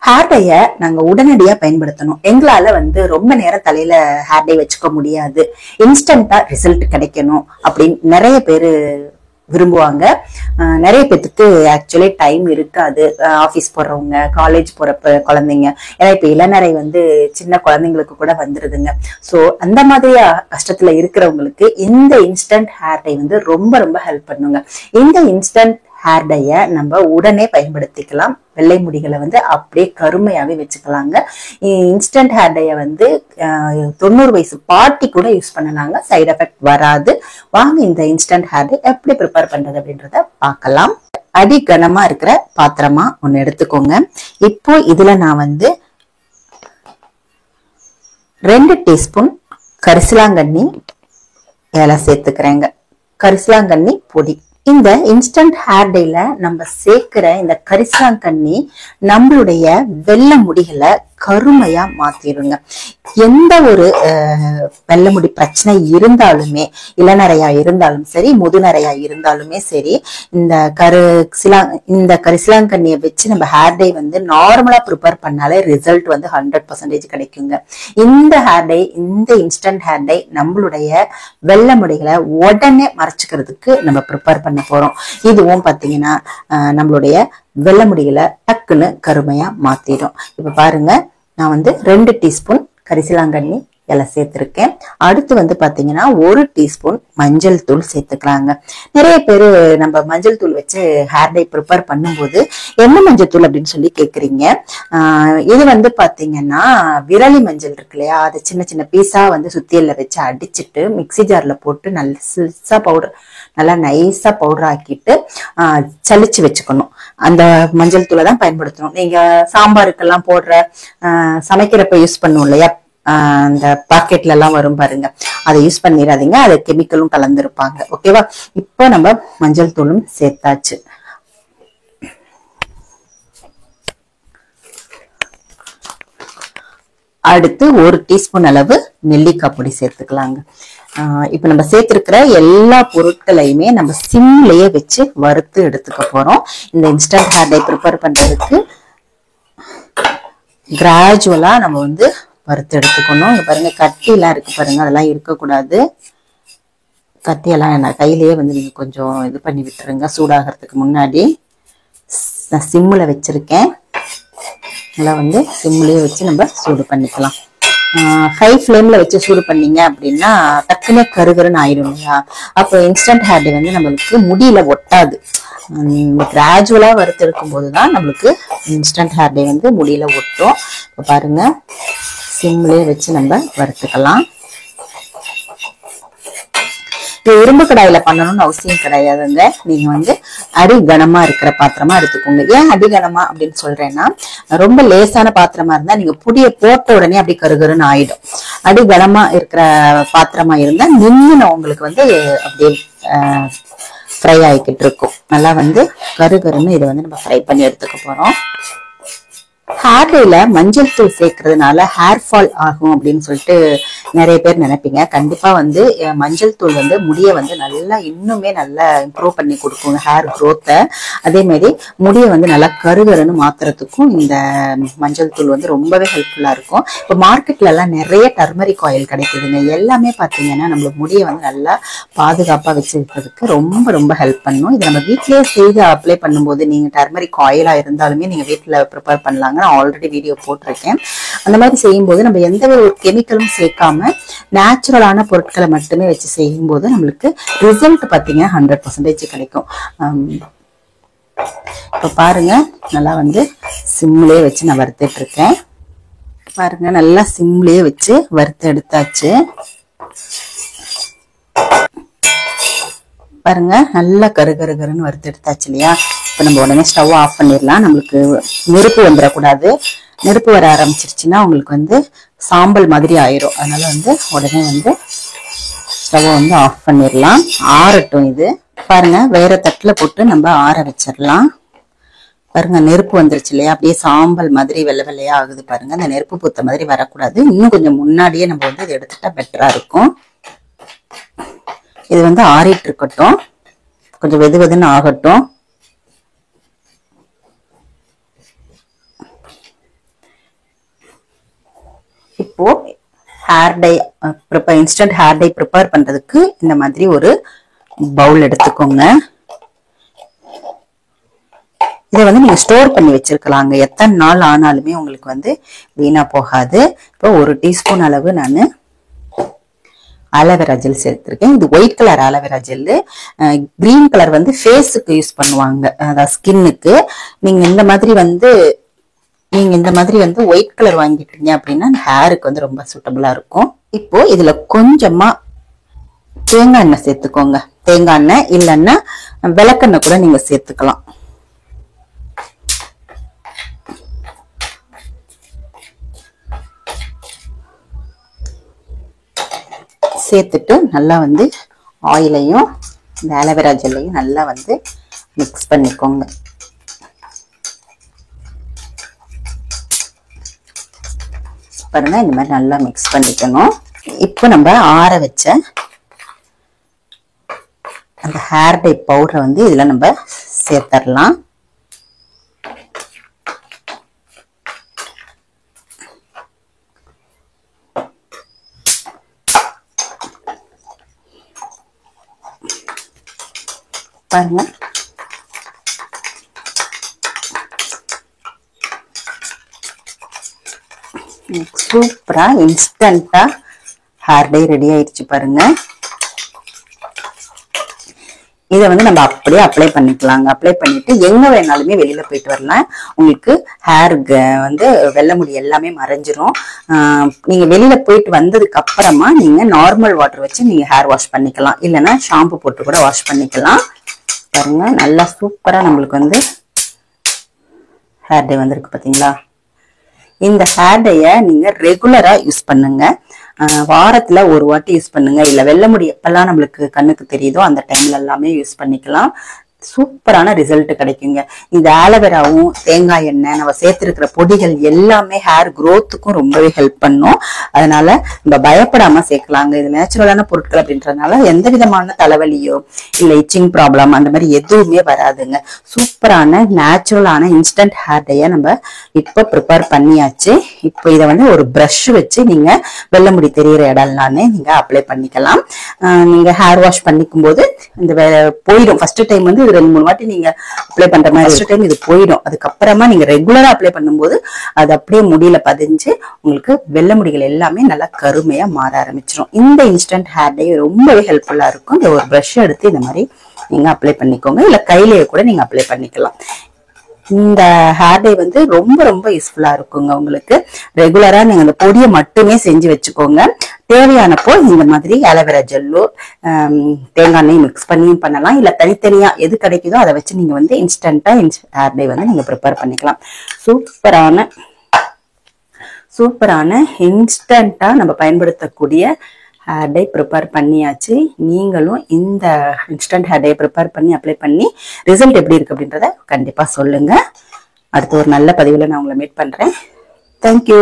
Hair டைய நாங்க உடனடியா பயன்படுத்தணும். எங்களால ரொம்ப நேரம் தலையில ஹேர் டை வச்சுக்க முடியாது, இன்ஸ்டன்டா ரிசல்ட் கிடைக்கணும் அப்படின்னு நிறைய பேரு விரும்புவாங்க. நிறைய பேத்துக்கு ஆக்சுவலி டைம் இருக்காது. ஆபீஸ் போறவங்க, காலேஜ் போறப்ப குழந்தைங்க, ஏன்னா இப்ப இளநரை சின்ன குழந்தைங்களுக்கு கூட வந்துருதுங்க. சோ அந்த மாதிரி கஷ்டத்துல இருக்கிறவங்களுக்கு இந்த இன்ஸ்டன்ட் ஹேர் டை ரொம்ப ரொம்ப ஹெல்ப் பண்ணுங்க. இந்த இன்ஸ்டன்ட் ஹேர் டைய நம்ம உடனே பயன்படுத்திக்கலாம். வெள்ளை முடிகளை அப்படியே கருமையாவே வச்சுக்கலாங்க. இன்ஸ்டன்ட் ஹேர் டைய 90 வயசு பாட்டி கூட யூஸ் பண்ணலாங்க, சைடு எஃபெக்ட் வராது. வாங்க இந்த இன்ஸ்டன்ட் ஹேர் டை எப்படி ப்ரிப்பேர் பண்றது அப்படின்றத பார்க்கலாம். அடி கனமா இருக்கிற பாத்திரமா ஒண்ணு எடுத்துக்கோங்க. இப்போ இதுல நான் 2 டீஸ்பூன் கரிசலாங்கண்ணி இலை சேர்த்துக்கிறேங்க. கரிசலாங்கண்ணி பொடி. இந்த இன்ஸ்டன்ட் ஹேர் டைல நம்ம சேர்க்கிற இந்த கரிசலாங்கண்ணி நம்மளுடைய வெள்ளை முடிகளை கருமையா மாத்திருங்க. எந்த ஒரு வெள்ளை முடி பிரச்சனை இருந்தாலுமே, இளநரையா இருந்தாலும் சரி, முதுநரையா இருந்தாலுமே சரி, இந்த கரிசலாங்கண்ணியை வச்சு நம்ம ஹேர் டை நார்மலா ப்ரிப்பேர் பண்ணாலே ரிசல்ட் 100% கிடைக்குங்க. இந்த ஹேர் டை, இந்த இன்ஸ்டன்ட் ஹேர் டை நம்மளுடைய வெள்ளை முடிகளை உடனே மறைச்சுக்கிறதுக்கு நம்ம ப்ரிப்பேர் பண்ண போறோம். இதுவும் பாத்தீங்கன்னா நம்மளுடைய வெள்ளை முடிகளை டக்குன்னு கருமையா மாத்திடும். இப்ப பாருங்க, நான் 2 டீஸ்பூன் கரிசலாங்கண்ணி இலை சேர்த்திருக்கேன். அடுத்து பாத்தீங்கன்னா 1 டீஸ்பூன் மஞ்சள் தூள் சேர்த்துக்கலாங்க. நிறைய பேரு நம்ம மஞ்சள் தூள் வச்சு ஹேர் டை ப்ரிப்பேர் பண்ணும்போது என்ன மஞ்சள் தூள் அப்படின்னு சொல்லி கேக்குறீங்க. இது பாத்தீங்கன்னா விரலி மஞ்சள் இருக்கு இல்லையா, அது சின்ன சின்ன பீஸா சுத்தியல்ல வச்சு அடிச்சுட்டு மிக்சி ஜார்ல போட்டு நல்லா நைஸா பவுடர் ஆக்கிட்டு சலிச்சு வச்சுக்கணும். அந்த மஞ்சள் தூளை தான் பயன்படுத்தணும். நீங்க சாம்பாருக்கெல்லாம் போடுற சமைக்கிறப்ப யூஸ் பண்ணுவோம் இல்லையா, அந்த பாக்கெட்ல எல்லாம் வரும் பாருங்க, அதை யூஸ் பண்ணிடாதீங்க, அது கெமிக்கலும் கலந்துருப்பாங்க. ஓகேவா? இப்போ நம்ம மஞ்சள் தூளும் சேர்த்தாச்சு. அடுத்து 1 டீஸ்பூன் அளவு நெல்லிக்காய் பொடி சேர்த்துக்கலாங்க. இப்ப நம்ம சேர்த்திருக்கிற எல்லா பொருட்களையுமே நம்ம சிம்லயே வச்சு வறுத்து எடுத்துக்க போறோம். இந்த இன்ஸ்டன்ட் ஹேர் டை ப்ரிப்பேர் பண்றதுக்கு கிராஜுவலா நம்ம வறுத்து எடுத்துக்கணும். இங்க பாருங்க, கட்டி எல்லாம் இருக்கு பாருங்க, அதெல்லாம் இருக்கக்கூடாது. கட்டியெல்லாம் என்ன கையிலேயே நீங்க கொஞ்சம் இது பண்ணி விட்டுருங்க. சூடாகிறதுக்கு முன்னாடி நான் சிம்ல வச்சிருக்கேன். நல்லா சிம்லயே வச்சு நம்ம சூடு பண்ணிக்கலாம். ஹை ஃப்ளேம்ல வச்சு சூடு பண்ணீங்க அப்படின்னா டக்குனே கருகருன்னு ஆயிடும் இல்லையா. அப்போ இன்ஸ்டன்ட் ஹேர் டை நம்மளுக்கு முடியில ஒட்டாது. கிராஜுவலா வறுத்தெடுக்கும் போதுதான் நம்மளுக்கு இன்ஸ்டன்ட் ஹேர் டை முடியில ஒட்டும். இப்போ பாருங்க, சிம்லயே வச்சு நம்ம வறுத்துக்கலாம். இது இரும்பு கடாயில பண்ணணும்னு அவசியம் கிடையாதுங்க. நீங்க அடி கனமா இருக்கிற பாத்திரமா எடுத்துக்கோங்க. ஏன் அடி கனமா அப்படின்னு சொல்றேன்னா, ரொம்ப லேசான பாத்திரமா இருந்தா நீங்க புடிய போட்ட உடனே அப்படி கருகருன்னு ஆயிடும். அடி கனமா இருக்கிற பாத்திரமா இருந்தா நின்னு உங்களுக்கு அப்படியே ஃப்ரை ஆகிக்கிட்டு இருக்கும். நல்லா கருகருன்னு இதை நம்ம ஃப்ரை பண்ணி எடுத்துக்க போறோம். ஹேர் டைல மஞ்சள் தூள் சேர்க்கறதுனால ஹேர் ஃபால் ஆகும் அப்படின்னு சொல்லிட்டு நிறைய பேர் நினைப்பீங்க. கண்டிப்பா மஞ்சள் தூள் முடிய நல்லா இன்னுமே நல்லா இம்ப்ரூவ் பண்ணி கொடுக்கும் ஹேர் குரோத்தை. அதே மாதிரி முடிய நல்லா கருகருன்னு மாத்துறதுக்கும் இந்த மஞ்சள் தூள் ரொம்பவே ஹெல்ப்ஃபுல்லா இருக்கும். இப்போ மார்க்கெட்ல எல்லாம் நிறைய டர்மரிக் ஆயில் கிடைக்குதுங்க. எல்லாமே பாத்தீங்கன்னா நம்மளுக்கு முடிய நல்லா பாதுகாப்பா வச்சிருக்கிறதுக்கு ரொம்ப ரொம்ப ஹெல்ப் பண்ணும். இதை நம்ம வீட்லயே செய்து அப்ளை பண்ணும்போது, நீங்க டர்மரிக் ஆயிலா இருந்தாலுமே நீங்க வீட்டுல ப்ரிப்பேர் பண்ணலாங்க. நான் ஆல்ரெடி வீடியோ போட்டிருக்கேன். அந்த மாதிரி செய்யும் போது நம்ம எந்த ஒரு கெமிக்கலும் சேர்க்காம நேச்சுரலான பொருட்களை மட்டுமே வச்சு செய்யும் போது நம்மளுக்கு ரிசல்ட் பாத்தீங்கன்னா 100% கிடைக்கும். இப்ப பாருங்க, நல்லா சிம்லயே வச்சு நான் வறுத்துட்டு இருக்கேன். பாருங்க, நல்லா சிம்லயே வச்சு வறுத்து எடுத்தாச்சு. பாருங்க, நல்லா கருகருன்னு வறுத்து எடுத்தாச்சு இல்லையா. இப்ப நம்ம உடனே ஸ்டவ் ஆஃப் பண்ணிடலாம். நம்மளுக்கு நெருப்பு வந்துடக்கூடாது. நெருப்பு வர ஆரம்பிச்சிருச்சுன்னா உங்களுக்கு சாம்பல் மாதிரி ஆயிரும். அதனால உடனே ஸ்டவ் ஆஃப் பண்ணிடலாம். ஆறட்டும். இது பாருங்க, வேற தட்டுல போட்டு நம்ம ஆற வச்சிடலாம். பாருங்க, நெருப்பு வந்துருச்சு இல்லையா, அப்படியே சாம்பல் மாதிரி வெள்ளை வெள்ளையா ஆகுது பாருங்க. அந்த நெருப்பு பூத்த மாதிரி வரக்கூடாது. இன்னும் கொஞ்சம் முன்னாடியே நம்ம இதை எடுத்துட்டா பெட்டரா இருக்கும். இது ஆறிட்டு இருக்கட்டும், கொஞ்சம் வெது வெதுன்னு ஆகட்டும். இப்போ hair dye instant hair dye prepare பண்றதுக்கு இந்த மாதிரி ஒரு பவுல் எடுத்துக்கோங்க. இதை வந்து நீங்க ஸ்டோர் பண்ணி வச்சிருக்கலாங்க. எத்தனை நாள் ஆனாலுமே உங்களுக்கு வந்து வீணா போகாது. இப்போ 1 டீஸ்பூன் அளவு நான் ஆலோவேரா ஜெல் சேர்த்திருக்கேன். இது white colour aloe vera gel. Green colour வந்து ஃபேஸுக்கு யூஸ் பண்ணுவாங்க, அதாவது ஸ்கின்னுக்கு. நீங்க இந்த மாதிரி வந்து ஒயிட் கலர் வாங்கிட்டீங்க அப்படின்னா ஹேருக்கு வந்து ரொம்ப சூட்டபிளா இருக்கும். இப்போ இதுல கொஞ்சமா தேங்காய் எண்ணெய் சேர்த்துக்கோங்க. தேங்காய் எண்ணெய் இல்லைன்னா விளக்கெண்ணெய் கூட நீங்க சேர்த்துக்கலாம். சேர்த்துட்டு நல்லா வந்து ஆயிலையும் இந்த ஆலோவேரா ஜெல்லையும் நல்லா வந்து மிக்ஸ் பண்ணிக்கோங்க. பாருங்க, இந்த மாதிரி நல்லா மிக்ஸ் பண்ணிக்கணும். இப்போ நம்ம ஆற வச்ச அந்த ஹேர் டை பவுடரை வந்து இதுல நம்ம சேர்த்தரலாம். பாருங்க, சூப்பரா இன்ஸ்டன்டா ஹேர் டை ரெடி ஆயிடுச்சு பாருங்க. இதை வந்து நம்ம அப்படியே அப்ளை பண்ணிக்கலாங்க. அப்ளை பண்ணிட்டு எங்க வேணாலுமே வெளியில போயிட்டு வரலாம். உங்களுக்கு ஹேர் வந்து வெள்ளை முடி எல்லாமே மறைஞ்சிரும். நீங்க வெளியில போயிட்டு வந்ததுக்கு அப்புறமா நீங்க நார்மல் வாட்டர் வச்சு நீங்க ஹேர் வாஷ் பண்ணிக்கலாம், இல்லைன்னா ஷாம்பு போட்டு கூட வாஷ் பண்ணிக்கலாம். பாருங்க, நல்லா சூப்பரா நம்மளுக்கு வந்து ஹேர் டை வந்திருக்கு பாத்தீங்களா. இந்த ஹேர் டைய நீங்க ரெகுலரா யூஸ் பண்ணுங்க. வாரத்துல ஒரு வாட்டி யூஸ் பண்ணுங்க. இல்ல வெள்ளை முடி எப்பெல்லாம் நம்மளுக்கு கண்ணுக்கு தெரியுதோ அந்த டைம்ல எல்லாமே யூஸ் பண்ணிக்கலாம். சூப்பரான ரிசல்ட் கிடைக்குங்க. இந்த ஆலோவேராவும் தேங்காய் எண்ணெய் நம்ம சேர்த்திருக்கிற பொடிகள் எல்லாமே ஹேர் growthக்கும் ரொம்பவே ஹெல்ப் பண்ணும். அதனால நம்ம பயப்படாம சேர்க்கலாங்க. இது நேச்சுரலான பொருட்கள் அப்படின்றதுனால எந்த விதமான தலைவலியோ இல்ல இச்சிங் ப்ராப்ளம் அந்த மாதிரி எதுவுமே வராதுங்க. சூப்பரான நேச்சுரலான இன்ஸ்டன்ட் ஹேர் டைய நம்ம இப்ப ப்ரிப்பேர் பண்ணியாச்சு. இப்போ இதை வந்து ஒரு பிரஷ் வச்சு நீங்க வெள்ளை முடி தெரியிற இடம்லானே நீங்க அப்ளை பண்ணிக்கலாம். நீங்க ஹேர் வாஷ் பண்ணிக்கும் போது இந்த போயிடும். ஃபர்ஸ்ட் டைம் வந்து 2-3 வாட்டி நீங்க அப்ளை பண்ற மாதிரி ஃபர்ஸ்ட் டைம் இது போயிடும். அதுக்கப்புறமா நீங்க ரெகுலரா அப்ளை பண்ணும்போது அது அப்படியே முடியில பதிஞ்சு உங்களுக்கு வெள்ளை முடிகள் எல்லாமே நல்லா கருமையா மாற ஆரம்பிச்சிடும். இந்த இன்ஸ்டன்ட் ஹேர் டை ரொம்பவே ஹெல்ப்ஃபுல்லா இருக்கும். இந்த ஒரு பிரஷ் எடுத்து இந்த மாதிரி நீங்க அப்ளை பண்ணிக்கோங்க, இல்ல கையிலேயே கூட நீங்க அப்ளை பண்ணிக்கலாம். இந்த ஹேர் டை வந்து ரொம்ப ரொம்ப யூஸ்ஃபுல்லா இருக்குங்க. உங்களுக்கு ரெகுலரா நீங்க அந்த பொடியை மட்டுமே செஞ்சு வச்சுக்கோங்க. தேவையானப்போ இந்த மாதிரி ஆலோவேரா ஜெல்லோ தேங்காய் எண்ணெய் மிக்ஸ் பண்ணியும் பண்ணலாம், இல்ல தனித்தனியா எது கிடைக்குதோ அதை வச்சு நீங்க வந்து இன்ஸ்டன்டா ஹேர் டை வந்து நீங்க ப்ரிப்பேர் பண்ணிக்கலாம். சூப்பரான இன்ஸ்டன்டா நம்ம பயன்படுத்தக்கூடிய ஹேர் டை ப்ரிப்பேர் பண்ணியாச்சு. நீங்களும் இந்த இன்ஸ்டன்ட் ஹேர் டை ப்ரிப்பேர் பண்ணி அப்ளை பண்ணி ரிசல்ட் எப்படி இருக்கு அப்படின்றத கண்டிப்பா சொல்லுங்க. அடுத்து ஒரு நல்ல பதிவுல நான் உங்களை மீட் பண்றேன். தேங்க்யூ.